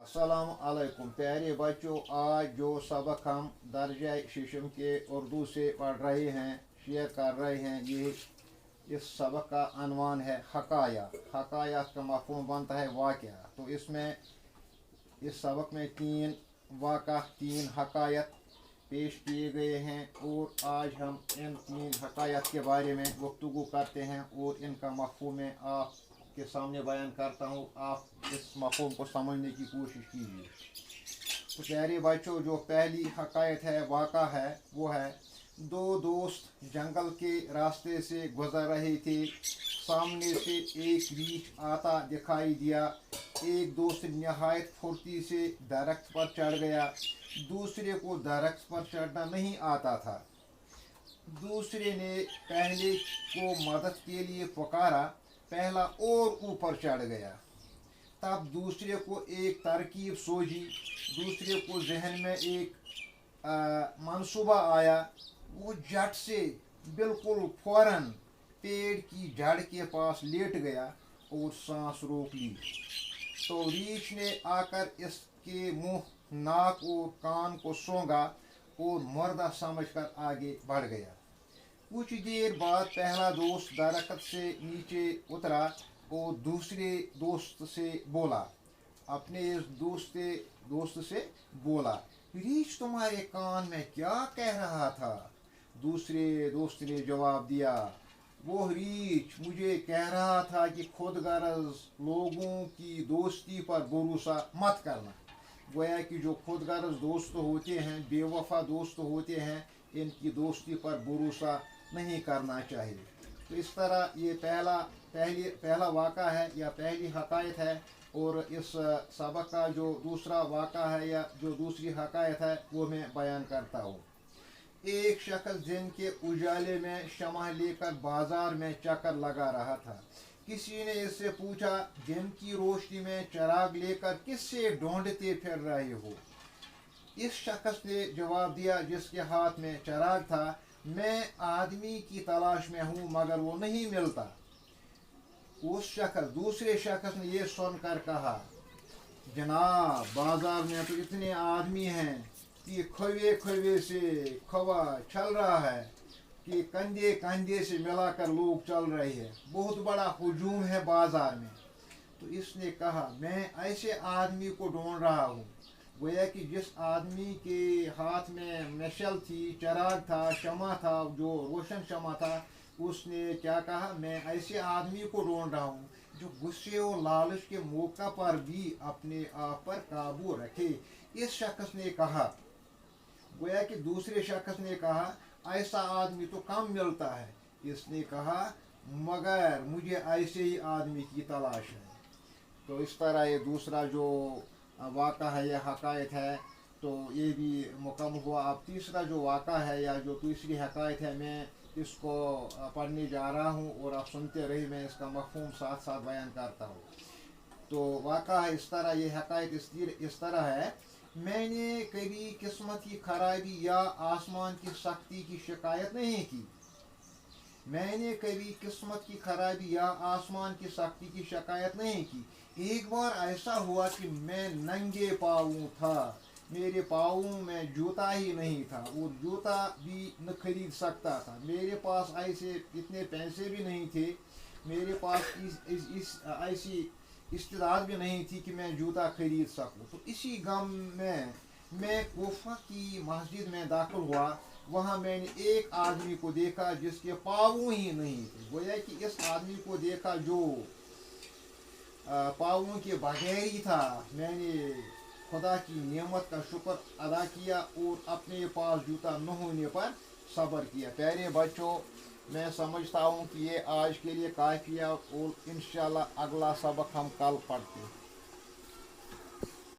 अस्सलाम वालेकुम प्यारे बच्चों। आज जो सबक हम दर्जा शीशम के उर्दू से पढ़ रहे हैं, शेयर कर रहे हैं, ये इस सबक का अनवान है हकाया। हकाया का मफ़हूम बनता है वाक़या। तो इसमें इस सबक में 3 वाक़ा 3 हकायत पेश किए गए हैं और आज हम इन 3 हकायत के बारे में गुफ्तगू करते हैं और इनका मफ़हूम मैं आपके सामने बयान करता हूँ। आप इस मफ़हूम को समझने की कोशिश कीजिए। तो प्यारे बच्चों, जो पहली हकायत है, वाक़ा है, वो है 2 दोस्त जंगल के रास्ते से गुज़र रहे थे। सामने से एक रीछ आता दिखाई दिया। एक दोस्त नहायत फुर्ती से दरख्त पर चढ़ गया। दूसरे को दरख्त पर चढ़ना नहीं आता था। दूसरे ने पहले को मदद के लिए पुकारा। पहला और ऊपर चढ़ गया। तब दूसरे को एक तरकीब सूझी। दूसरे को जहन में एक मंसूबा आया। वो झट से बिल्कुल फौरन पेड़ की जड़ के पास लेट गया और सांस रोक ली। तो रीछ ने आकर इसके मुंह, नाक और कान को सूंघा और मुर्दा समझकर आगे बढ़ गया। कुछ देर बाद पहला दोस्त दरख्त से नीचे उतरा और दूसरे दोस्त से बोला, अपने इस दोस्त से बोला, रीछ तुम्हारे कान में क्या कह रहा था? दूसरे दोस्त ने जवाब दिया, वो रीछ मुझे कह रहा था कि खुदगर्ज लोगों की दोस्ती पर भरोसा मत करना। गोया कि जो खुदगर्ज दोस्त होते हैं, बेवफा दोस्त होते हैं, इनकी दोस्ती पर भरोसा नहीं करना चाहिए। तो इस तरह ये पहला वाक़ा है या पहली हकायत है। और इस सबक का जो दूसरा वाक़ा है या जो दूसरी हकायत है वो मैं बयान करता हूँ। एक शख्स दिन के उजाले में शमह लेकर बाजार में चक्कर लगा रहा था। किसी ने इससे पूछा, दिन की रोशनी में चिराग लेकर किससे ढूंढते फिर रहे हो? इस शख्स ने जवाब दिया, जिसके हाथ में चिराग था, मैं आदमी की तलाश में हूँ मगर वो नहीं मिलता। दूसरे शख्स ने यह सुनकर कहा, जनाब बाजार में तो इतने आदमी हैं कि खवे खवे से खवा चल रहा है कि कंधे कंधे से मिलाकर लोग चल रहे हैं। बहुत बड़ा हुजूम है बाजार में। तो इसने कहा, मैं ऐसे आदमी को ढूंढ रहा हूँ। गोया कि जिस आदमी के हाथ में मशल थी, चिराग था, शमा था, जो रोशन शमा था, उसने क्या कहा, मैं ऐसे आदमी को ढूंढ रहा हूँ जो गुस्से और लालच के मौका पर भी अपने आप पर काबू रखे। इस शख्स ने कहा, गोया कि दूसरे शख्स ने कहा, ऐसा आदमी तो कम मिलता है। इसने कहा, मगर मुझे ऐसे ही आदमी की तलाश है। तो इस तरह ये दूसरा जो वाक़ा है या हकायत है, तो ये भी मुकम्मल हुआ। अब तीसरा जो वाक़ा है या जो तीसरी हकायत है, मैं इसको पढ़ने जा रहा हूँ और आप सुनते रहिए। मैं इसका मफ़हूम साथ साथ बयान करता हूँ। तो वाक़ा है इस तरह, ये हकायत इस तरह है, मैंने कभी किस्मत की खराबी या आसमान की सख्ती की शिकायत नहीं की। मैंने कभी किस्मत की खराबी या आसमान की सख्ती की शिकायत नहीं की। एक बार ऐसा हुआ कि मैं नंगे पाँव था। मेरे पाँवों में जूता ही नहीं था और जूता भी न खरीद सकता था। मेरे पास ऐसे इतने पैसे भी नहीं थे। मेरे पास ऐसी इस्तेदाद भी नहीं थी कि मैं जूता खरीद सकूं। तो इसी गम में मैं कोफा की मस्जिद में दाखिल हुआ। वहाँ मैंने एक आदमी को देखा जिसके पाँव ही नहीं थे। गोया कि इस आदमी को देखा जो पाँवों के बगैर ही था। मैंने खुदा की नेमत का शुक्र अदा किया और अपने पास जूता न होने पर सब्र किया। प्यारे बच्चों, मैं समझता हूँ कि ये आज के लिए काफ़ी है और इंशाल्लाह अगला सबक हम कल पढ़ते हैं।